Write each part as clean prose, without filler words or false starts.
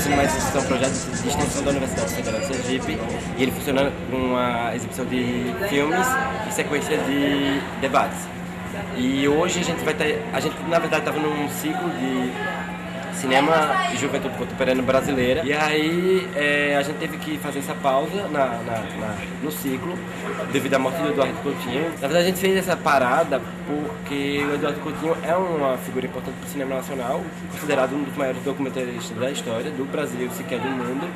Cinema é um projeto de extensão da Universidade Federal de Sergipe e ele funciona com uma exibição de filmes e sequência de debates. E hoje a gente na verdade estava num ciclo de cinema e juventude contemporânea brasileira. E aí a gente teve que fazer essa pausa no ciclo, devido à morte do Eduardo Coutinho. Na verdade a gente fez essa parada porque o Eduardo Coutinho é uma figura importante para o cinema nacional, considerado um dos maiores documentaristas da história, do Brasil, sequer do mundo.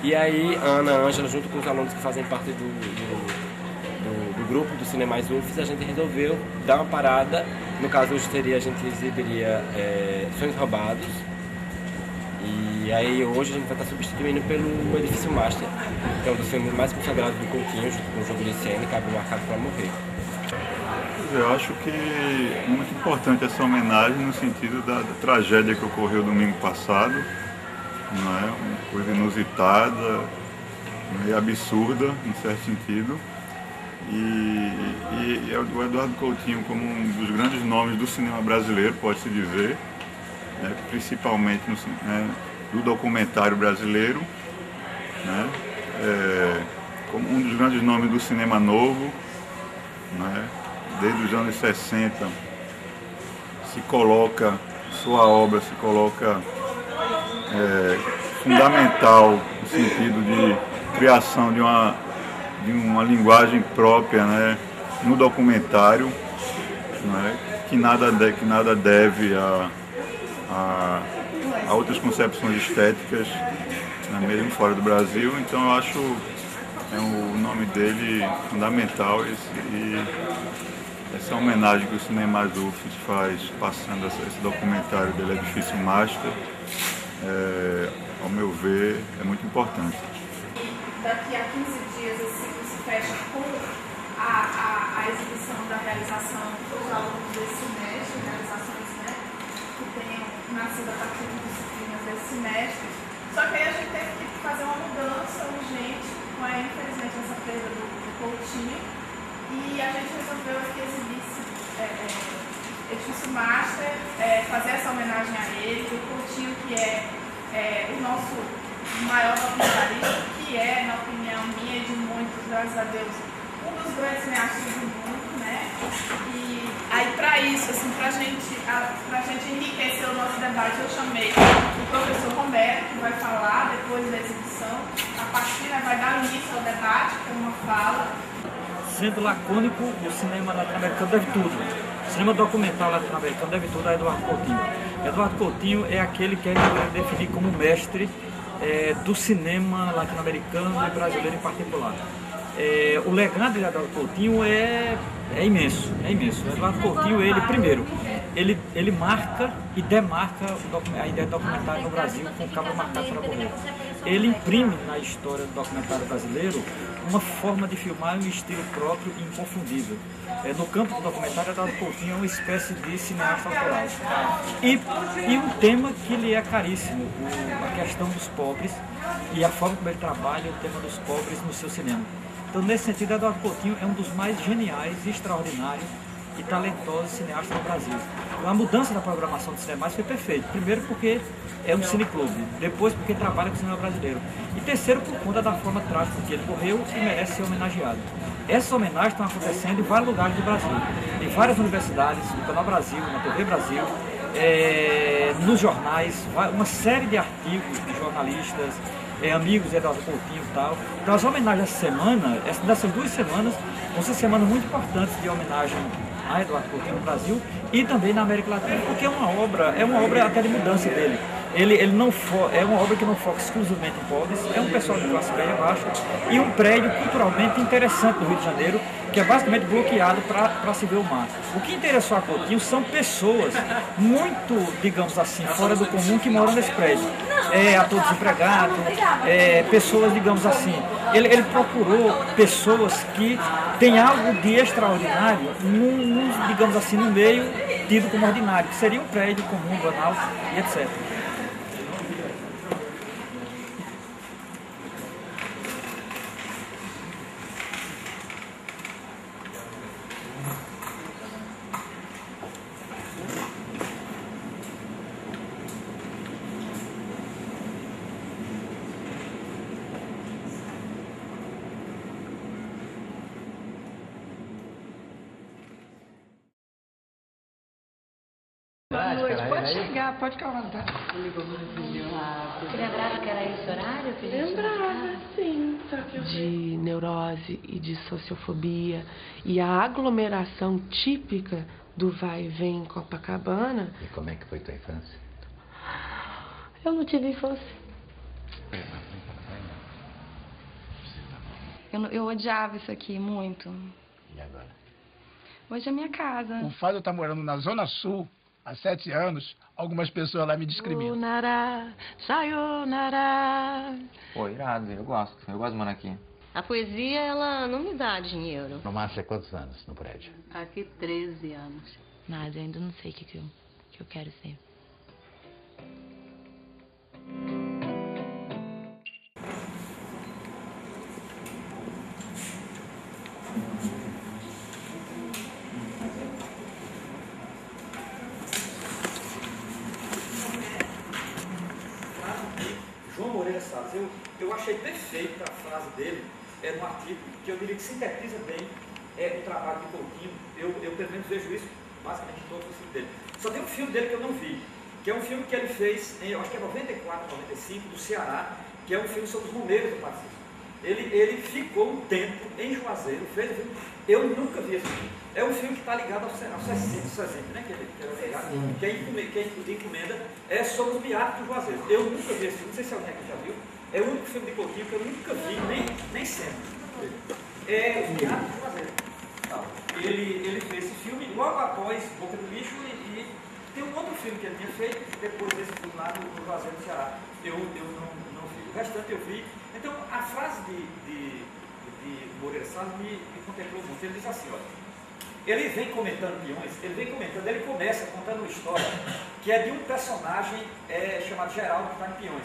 E aí Ana Ângela, junto com os alunos que fazem parte do grupo do Cinemais UFES, a gente resolveu dar uma parada. No caso hoje a gente exibiria Sonhos Roubados. E aí hoje a gente vai estar substituindo pelo Edifício Master, que é um dos filmes mais consagrados do Coutinho, junto com o Jogo de Cena, que abre Marcado para Morrer. Eu acho que é muito importante essa homenagem no sentido da tragédia que ocorreu domingo passado, não é? Uma coisa inusitada e absurda, em certo sentido. E o Eduardo Coutinho, como um dos grandes nomes do cinema brasileiro, pode-se dizer, né, principalmente do documentário brasileiro, né, como um dos grandes nomes do cinema novo, né, desde os anos 60, sua obra se coloca fundamental no sentido de criação de uma linguagem própria, né, no documentário, né, que nada deve a outras concepções estéticas, né, mesmo fora do Brasil. Então eu acho o nome dele fundamental e essa homenagem que o Cinemais UFES faz passando esse documentário dele, Edifício Master, ao meu ver, é muito importante. Daqui a 15 dias esse ciclo se fecha com a exibição da realização dos alunos desse semestre, realizações, né, que tenham nascido a partir das disciplinas desse semestre. Só que aí a gente teve que fazer uma mudança urgente com infelizmente essa perda do Coutinho, e a gente resolveu que exibisse Edifício Master, fazer essa homenagem a ele, o Coutinho, que é o nosso maior documentarista, que é, na opinião minha e de muitos, graças a Deus, um dos grandes cineastas do mundo, né? E aí, para isso, assim, pra gente enriquecer o nosso debate, eu chamei o professor Romero, que vai falar depois da exibição. A partir, vai dar início ao debate com uma fala. Sendo lacônico, o cinema latino-americano deve tudo. O cinema documental latino-americano deve tudo a Eduardo Coutinho. Eduardo Coutinho é aquele que a gente deve definir como mestre do cinema latino-americano e brasileiro em particular. O legado de Eduardo Coutinho é imenso, é imenso. O Eduardo Coutinho, ele marca e demarca a ideia de documentário no Brasil com o Cabo Marcado para Morrer. Ele imprime na história do documentário brasileiro uma forma de filmar e um estilo próprio e inconfundível. No campo do documentário, Eduardo Coutinho é uma espécie de cineasta autoral. E um tema que lhe é caríssimo, a questão dos pobres e a forma como ele trabalha o tema dos pobres no seu cinema. Então, nesse sentido, Eduardo Coutinho é um dos mais geniais, extraordinários e talentosos cineastas do Brasil. A mudança da programação do Cinemais foi perfeita. Primeiro porque é um cineclube, depois porque trabalha com o cinema brasileiro. E terceiro por conta da forma trágica que ele morreu e merece ser homenageado. Essas homenagens estão acontecendo em vários lugares do Brasil. Em várias universidades, no Canal Brasil, na TV Brasil, nos jornais, uma série de artigos de jornalistas, amigos de Eduardo Coutinho e tal. Então as homenagens dessas 2 semanas, vão ser semanas muito importantes de homenagem a Eduardo Coutinho no Brasil e também na América Latina, porque é uma obra até de mudança dele. É uma obra que não foca exclusivamente em pobres, é um pessoal de classe média baixa e um prédio culturalmente interessante no Rio de Janeiro, que é basicamente bloqueado para se ver o mar. O que interessou a Coutinho são pessoas muito, digamos assim, fora do comum que moram nesse prédio. Ator desempregado, pessoas, digamos assim. Ele procurou pessoas que têm algo de extraordinário, digamos assim, no meio tido como ordinário, que seria um prédio comum, banal e etc. Pode chegar, pode ficar à vontade. Você lembrava que era esse horário? Que a gente Lembrava, sim. Só que de neurose e de sociofobia e a aglomeração típica do vai e vem em Copacabana. E como é que foi tua infância? Eu não tive infância. Eu odiava isso aqui muito. E agora? Hoje é minha casa. O fato de eu estar morando na Zona Sul há 7 anos, algumas pessoas lá me discriminam. Sayonara, sayonara. Pô, irado, eu gosto de morar aqui. A poesia, ela não me dá dinheiro. No Márcio, há quantos anos no prédio? Aqui 13 anos. Mas eu ainda não sei o que eu quero ser. João Moreira Salles, eu achei perfeita a frase dele, num artigo que eu diria que sintetiza bem o trabalho de Coutinho. Eu pelo menos vejo isso basicamente em todos os filmes dele. Só tem um filme dele que eu não vi, que é um filme que ele fez, eu acho que é 94, 95, do Ceará, que é um filme sobre os Romeiros do Pacífico. Ele ficou um tempo em Juazeiro, fez o filme. Eu nunca vi esse filme. É um filme que está ligado ao Sesente, né? Que encomenda é sobre os beatos do Juazeiro. Eu nunca vi esse filme, não sei se alguém aqui já viu. É o único filme de Coutinho que eu nunca vi, nem sempre. É Os Beatos do Juazeiro. Ele fez esse filme logo após Boca do Lixo e tem um outro filme que ele tinha feito depois desse filme lá do Juazeiro do Ceará. Eu não vi. O restante eu vi. Então, a frase de Moreira Salles me contemplou muito. Ele diz assim, olha, ele vem comentando peões, ele começa contando uma história que é de um personagem chamado Geraldo, que está em Peões,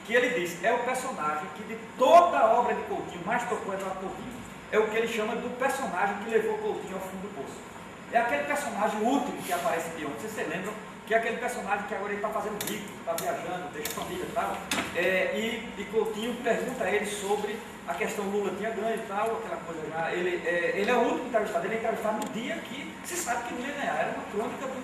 que ele diz, é o personagem que de toda a obra de Coutinho, mais tocou Eduardo Coutinho, é o que ele chama do personagem que levou Coutinho ao fundo do poço. É aquele personagem último que aparece em Peões, vocês se lembram? Que é aquele personagem que agora ele está fazendo rico, está viajando, deixa família e tal. E Coutinho pergunta a ele sobre a questão Lula tinha ganho e tal, aquela coisa já. Ele é o último entrevistado, ele é entrevistado no dia que se sabe que não ia ganhar. Era uma crônica de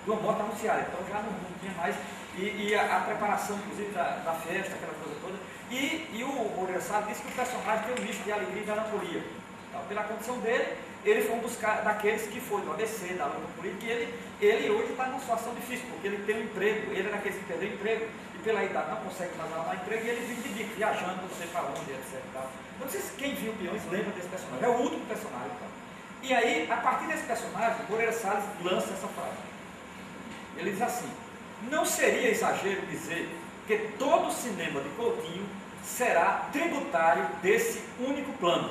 uma morte anunciada, então já não tinha mais. E a preparação, inclusive, da festa, aquela coisa toda. E o Moreira Salles disse que o personagem tem um misto de alegria e melancolia. Então, pela condição dele, ele foi um daqueles que foi do ABC, da luta política, e ele hoje está numa situação difícil, porque ele tem um emprego, ele é daqueles que perdeu emprego, e pela idade não consegue mais arrumar emprego, e ele vive de bico, viajando, não sei para onde, etc. Não sei se quem viu Peões lembra desse personagem, é o último personagem. Então. E aí, a partir desse personagem, Moreira Salles lança essa frase. Ele diz assim, não seria exagero dizer que todo o cinema de Coutinho será tributário desse único plano,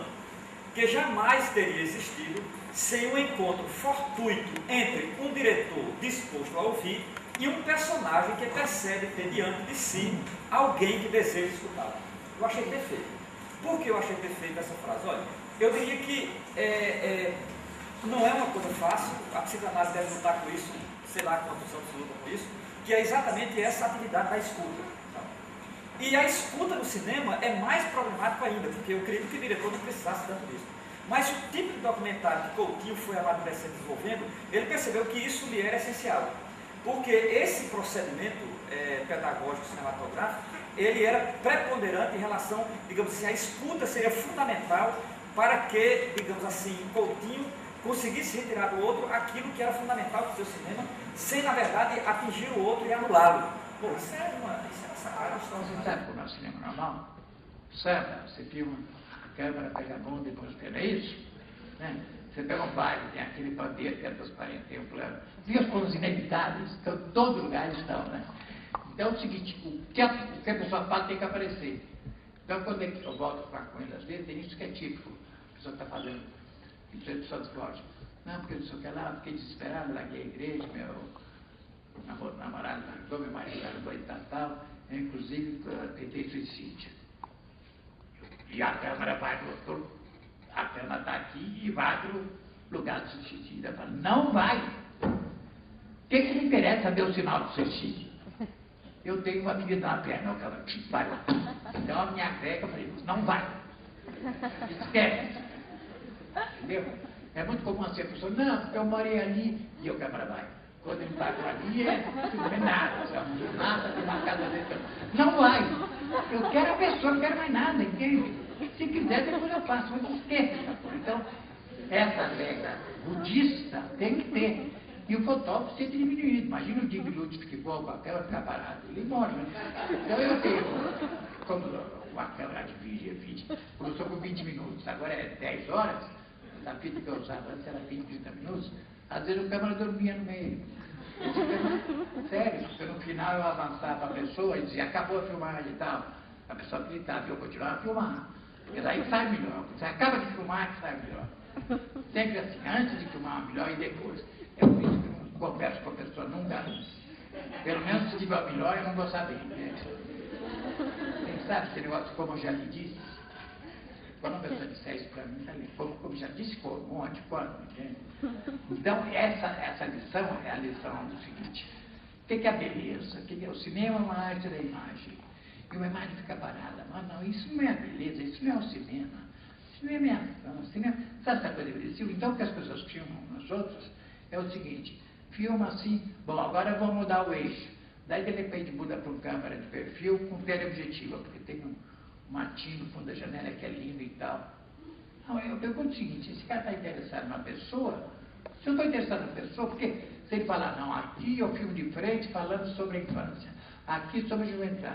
que jamais teria existido sem um encontro fortuito entre um diretor disposto a ouvir e um personagem que percebe ter diante de si alguém que deseja escutá-lo. Eu achei perfeito. Por que eu achei perfeita essa frase? Olha, eu diria que não é uma coisa fácil, a psicanálise deve lutar com isso, sei lá quantos anos luta com isso, que é exatamente essa atividade da escuta. E a escuta no cinema é mais problemático ainda, porque eu creio que o diretor não precisasse tanto disso. Mas o tipo de documentário que Coutinho foi amadurecendo e desenvolvendo, ele percebeu que isso lhe era essencial. Porque esse procedimento pedagógico cinematográfico, ele era preponderante em relação, digamos assim, a escuta seria fundamental para que, digamos assim, Coutinho conseguisse retirar do outro aquilo que era fundamental para o seu cinema, sem, na verdade, atingir o outro e anulá-lo. Pô, isso é uma sacada. Você sabe como é o cinema normal? Sabe? Você filma, a câmera pega a mão, depois pega isso, né? Você pega um baile, tem aquele pandeiro que é transparente, tem um plano. E os planos inevitáveis, que em todo lugar estão, né? Então é o seguinte, o que a pessoa fala tem que aparecer. Então quando eu volto para com ele, às vezes, tem isso que é típico. A pessoa está fazendo, isso é pessoa do Cláudio. Não, porque não sei o que lá, fiquei desesperado, larguei a igreja, meu namorado largou, meu marido largou e tal, eu, inclusive tentei suicídio. E a câmera vai do outro, a câmera está aqui e vai para o lugar do suicídio. Eu falo, não vai! O que me interessa saber o sinal do suicídio? Eu tenho uma medida na perna, o câmera, vai lá. Então a minha greca, eu falei, não vai! Esquece! Entendeu? É muito comum assim, a pessoa, não, porque eu morei ali, e o câmera vai. quando ele pagou ali, não é nada, sabe? Nada, tem uma casa dele. Não vai. Eu quero a pessoa, não quero mais nada, entende? Se quiser, depois eu faço, mas não esqueça essa coisa. Então, essa regra budista tem que ter. E o fotógrafo ser diminuído. Imagina o Jimmy Lutz que voa com a câmera ficar parado. Ele morre, né? Então eu tenho, como uma câmera de vídeo, começou com 20 minutos, agora é 10 horas, a fita que eu usava antes era 20, 30 minutos, às vezes a câmera dormia no meio. Sério, porque no final eu avançava a pessoa e dizia, acabou a filmagem e tal. A pessoa gritava e eu continuava a filmar. Porque daí sai melhor. Você acaba de filmar que sai melhor. Sempre assim, antes de filmar melhor e depois. Eu não converso com a pessoa nunca antes. Pelo menos se tiver melhor eu não vou saber. Né? Quem sabe esse negócio, como eu já lhe disse, quando a pessoa disser isso para mim, tá ali, como já disse, um monte, quando, entende? Então, essa lição é a lição do seguinte: o que é a beleza? O que é o cinema? É uma arte da imagem. E uma imagem fica parada. Mas não, isso não é a beleza, isso não é o cinema. Cinema é a ação, cinema. Sabe essa coisa do Brasil? Então, o que as pessoas filmam nas outras é o seguinte: filma assim, bom, agora eu vou mudar o eixo. Daí, de repente, muda para uma câmera de perfil com teleobjetiva, porque tem um matinho no fundo da janela que é lindo e tal. Não, eu pergunto o seguinte: esse cara está interessado na pessoa? Se eu estou interessado na pessoa, porque se ele falar, não, aqui eu filmo de frente falando sobre a infância, aqui sobre a juventude,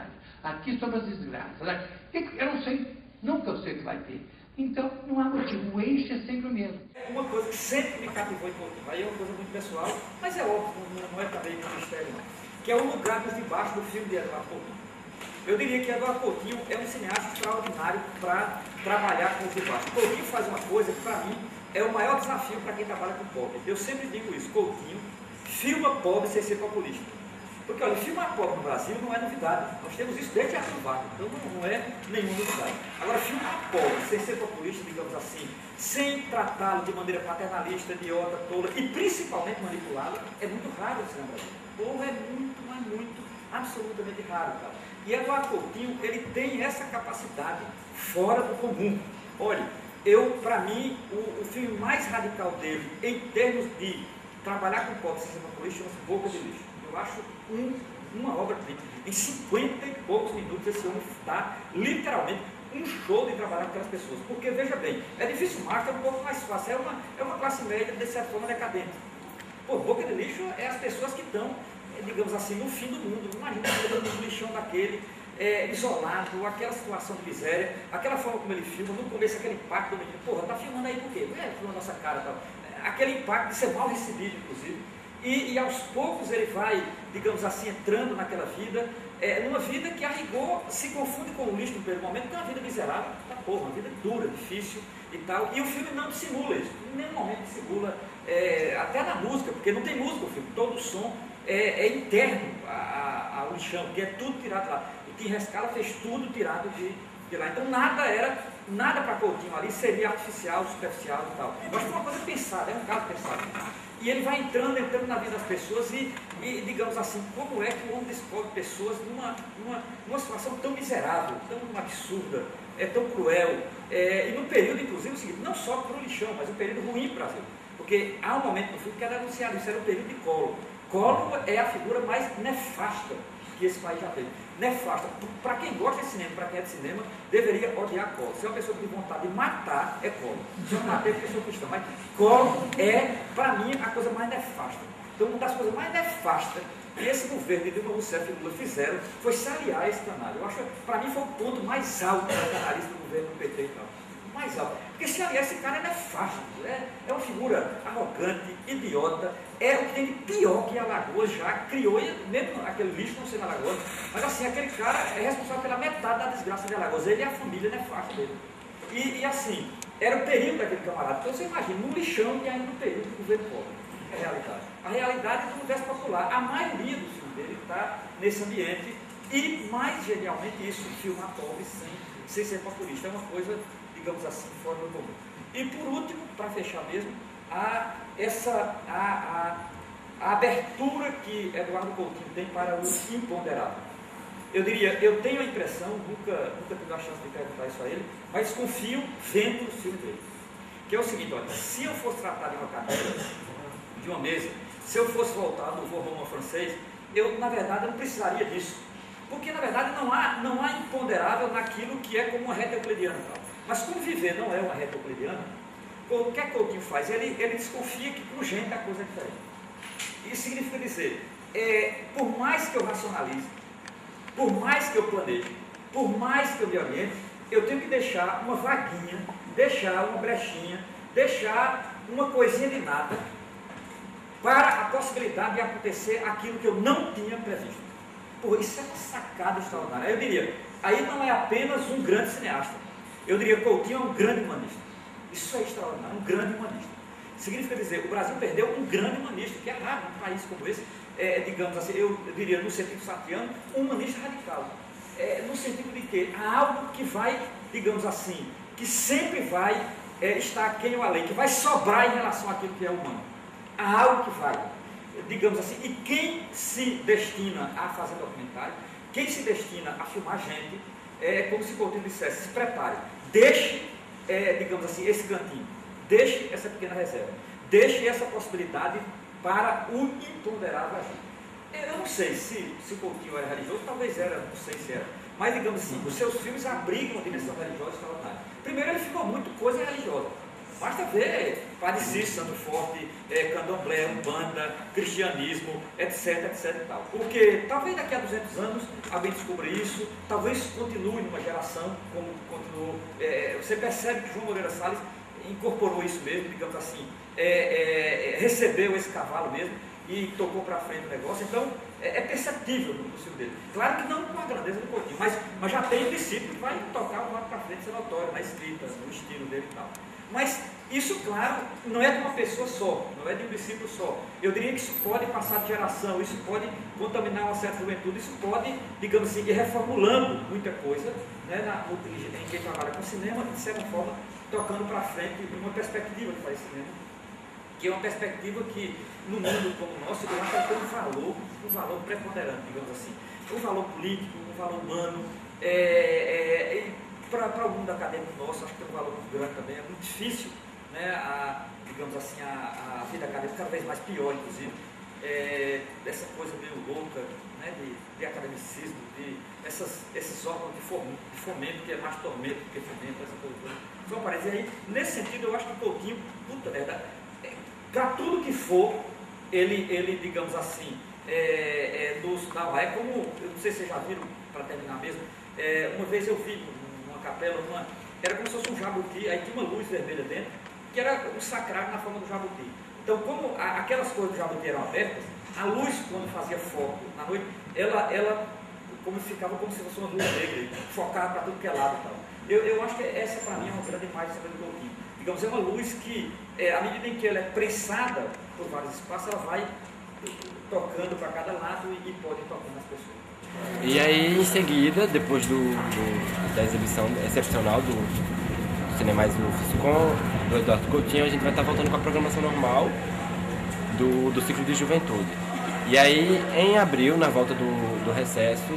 aqui sobre as desgraças, eu não sei, nunca eu sei o que vai ter. Então, não há motivo, o eixo é sempre o mesmo. Uma coisa que sempre me cativou em Coutinho, aí é uma coisa muito pessoal, mas é óbvio, não é também um mistério, não, que é o lugar por debaixo do filme de Eduardo Coutinho. Eu diria que Eduardo Coutinho é um cineasta extraordinário para trabalhar com os de baixo. Coutinho faz uma coisa que, para mim, é o maior desafio para quem trabalha com pobre. Eu sempre digo isso: Coutinho filma pobre sem ser populista. Porque, olha, filmar pobre no Brasil não é novidade. Nós temos isso desde a Vargas, então não é nenhuma novidade. Agora, filmar pobre sem ser populista, digamos assim, sem tratá-lo de maneira paternalista, idiota, tola e principalmente manipulá-lo, é muito raro no cinema brasileiro. Povo é muito, mas muito, absolutamente raro, cara. E Eduardo Coutinho, ele tem essa capacidade fora do comum. Olha, para mim, o filme mais radical dele, em termos de trabalhar com pobre sem ser populista, chama-se Boca de Lixo. Eu acho uma obra-prima. Em 50 e poucos minutos, esse homem dá literalmente um show de trabalhar com aquelas pessoas. Porque, veja bem, é difícil, marca é um pouco mais fácil. É uma classe média, de certa forma, decadente. Pô, Boca de Lixo é as pessoas que estão, digamos assim, no fim do mundo. Imagina um lixão daquele, isolado, aquela situação de miséria, aquela forma como ele filma, no começo aquele impacto do menino, porra, tá filmando aí por quê? Filma a nossa cara e tal. Aquele impacto de ser mal recebido, inclusive. E aos poucos ele vai, digamos assim, entrando naquela vida, numa vida que a rigor se confunde com o lixo no primeiro momento, que é uma vida miserável, uma vida dura, difícil e tal. E o filme não dissimula isso, em nenhum momento dissimula, até na música, porque não tem música o filme, todo o som é interno ao lixão, que é tudo tirado lá. O Tim Rescala fez tudo tirado de lá. Então nada para Coutinho ali seria artificial, superficial e tal. Mas foi uma coisa pensada, é um caso pensado. E ele vai entrando na vida das pessoas e digamos assim, como é que o homem descobre pessoas numa situação tão miserável, tão absurda, tão cruel, e no período, inclusive, o seguinte, não só para o lixão, mas um período ruim para o Brasil. Porque há um momento no filme que era anunciado, isso era um período de Collor. Collor é a figura mais nefasta que esse país já teve. Nefasta. Para quem gosta de cinema, para quem é de cinema, deveria odiar Collor. Se é uma pessoa que tem vontade de matar, é Collor. Se eu matei, porque sou cristão. Mas Collor é, para mim, a coisa mais nefasta. Então, uma das coisas mais nefastas que esse governo de Dilma Rousseff e Lula fizeram foi se aliar a esse canário. Eu acho, para mim, foi o ponto mais alto da canalista do governo do PT e tal. Mais alto. Porque se aliás, esse cara é nefasto, é uma figura arrogante, idiota, é o que tem de pior que Alagoas já criou, mesmo aquele lixo não sendo Alagoas, mas assim, aquele cara é responsável pela metade da desgraça de Alagoas, ele e a família nefasta dele. E assim, era o período daquele camarada, então você imagina, no lixão e ainda no período do governo pobre, é a realidade. A realidade do universo popular, a maioria do filme dele está nesse ambiente, e mais genialmente isso, filmar pobre sem ser populista, é uma coisa, digamos assim, fora do comum. E por último, para fechar mesmo, a abertura que Eduardo Coutinho tem para o imponderável. Eu diria, eu tenho a impressão, nunca tive a chance de perguntar isso a ele, mas confio vendo o filme dele. Que é o seguinte, olha, se eu fosse tratar de uma cadeira, de uma mesa, se eu fosse voltar do Bourbon francês, eu, na verdade, não precisaria disso. Porque, na verdade, não há imponderável naquilo que é como uma reta euclidiana. Mas como viver não é uma reta euclidiana, o que é que Coutinho faz? Ele desconfia que com gente a coisa é diferente. Isso significa dizer, por mais que eu racionalize, por mais que eu planeje, por mais que eu me oriente, eu tenho que deixar uma vaguinha, deixar uma brechinha, deixar uma coisinha de nada para a possibilidade de acontecer aquilo que eu não tinha previsto. Pô, isso é uma sacada extraordinária. Eu diria, aí não é apenas um grande cineasta. Eu diria que Coutinho é um grande humanista. Isso é extraordinário, um grande humanista. Significa dizer, o Brasil perdeu um grande humanista, que é raro num país como esse, digamos assim, eu diria no sentido sartiano, um humanista radical. No sentido de que há algo que vai, digamos assim, que sempre vai estar aquém ou além, que vai sobrar em relação àquilo que é humano. Há algo que vai, digamos assim, e quem se destina a fazer documentário, quem se destina a filmar gente, é como se Coutinho dissesse, se prepare, deixe, digamos assim, esse cantinho, deixe essa pequena reserva, deixe essa possibilidade para o imponderável agir. Eu não sei se Coutinho era religioso, talvez era, não sei se era, mas digamos assim, os seus filmes abrigam uma dimensão religiosa extraordinária. Primeiro, ele ficou muito coisa religiosa. Basta ver Padre Cícero, Santo Forte, Candomblé, Umbanda, cristianismo, etc, etc e tal. Porque talvez daqui a 200 anos alguém descubra isso, talvez continue numa geração, como continuou. Você percebe que João Moreira Salles incorporou isso mesmo, digamos assim, recebeu esse cavalo mesmo e tocou para frente o negócio. Então, é perceptível no filme dele. Claro que não com a grandeza do Coutinho, mas já tem um discípulo que vai tocar o lado para frente, ser notório, na escrita, no estilo dele e tal. Mas isso, claro, não é de uma pessoa só, não é de um discípulo só. Eu diria que isso pode passar de geração, isso pode contaminar uma certa juventude, isso pode, digamos assim, ir reformulando muita coisa, né, em quem trabalha com cinema, de certa forma, tocando para frente uma perspectiva de fazer cinema, que é uma perspectiva que, no mundo como o nosso, eu acho que tem um valor preponderante, digamos assim. Um valor político, um valor humano, para o mundo acadêmico nosso, acho que tem um valor muito grande também. É muito difícil, né, digamos assim, a vida acadêmica cada vez mais pior, inclusive, dessa coisa meio louca, né, de academicismo, esses órgãos de fomento, que é mais tormento do que fomento, essa coisa toda. Só parece. E aí, nesse sentido, eu acho que o Coutinho, para tudo que for, ele digamos assim, nos dá uma. É como, eu não sei se vocês já viram, para terminar mesmo, uma vez eu vi capela, era como se fosse um jabuti, aí tinha uma luz vermelha dentro, que era um sacrário na forma do jabuti. Então, como aquelas coisas do jabuti eram abertas, a luz, quando fazia foco na noite, ela ficava como se fosse uma luz negra, focava para tudo que é lado e tal. Eu acho que essa, para mim, é uma grande imagem do Coutinho. Digamos, é uma luz que, à medida em que ela é prensada por vários espaços, ela vai tocando para cada lado e pode ir tocando as pessoas. E aí, em seguida, depois da exibição excepcional do Cinemais Ufos com do Eduardo Coutinho, a gente vai estar voltando com a programação normal do ciclo de juventude. E aí, em abril, na volta do recesso,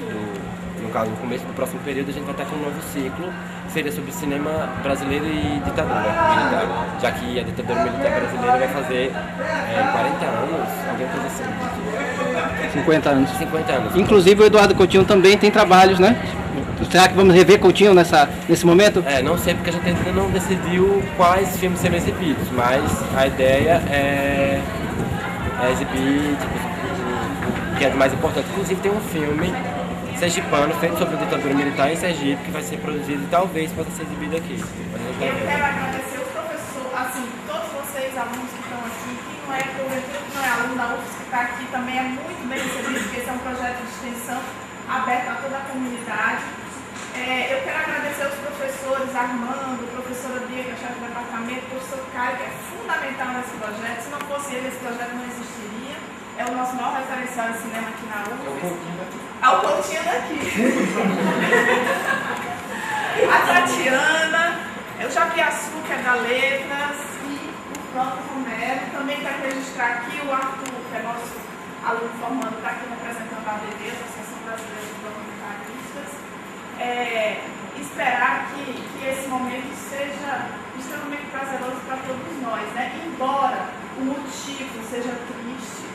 no caso, no começo do próximo período, a gente vai estar com um novo ciclo, que seria sobre cinema brasileiro e ditadura militar, já que a ditadura militar brasileira vai fazer 40 anos, alguma coisa assim. 50 anos. 50 anos. Inclusive o Eduardo Coutinho também tem trabalhos, né? Será que vamos rever Coutinho nesse momento? Não sei, porque a gente ainda não decidiu quais filmes serão exibidos, mas a ideia é exibir o que é mais importante. Inclusive tem um filme sergipano feito sobre a ditadura militar em Sergipe, que vai ser produzido e talvez possa ser exibido aqui. Eu quero agradecer os professores, assim, todos vocês, alunos que estão aqui, que não é porventura, que não é aluno da UFS, que está aqui, também é muito bem recebido, porque esse é um projeto de extensão aberto a toda a comunidade. Eu quero agradecer aos professores Armando, professora Bia, que é chefe do departamento, professor Caio, que é fundamental nesse projeto. Se não fosse ele, esse projeto não existiria. É o nosso maior referencial em cinema aqui na UFS. É o Coutinho daqui. A Tatiana, o Japiaçu, que é da Letras, e o próprio Romero. Também quero registrar aqui o Arthur, que é nosso aluno formando, está aqui representando a ABD, a Associação Brasileira de Documentaristas. Esperar que esse momento seja extremamente prazeroso para todos nós, né? Embora o motivo seja triste,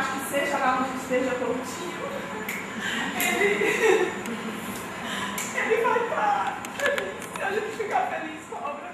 que seja lá onde esteja Coutinho, ele vai estar feliz. Se a gente ficar feliz com a obra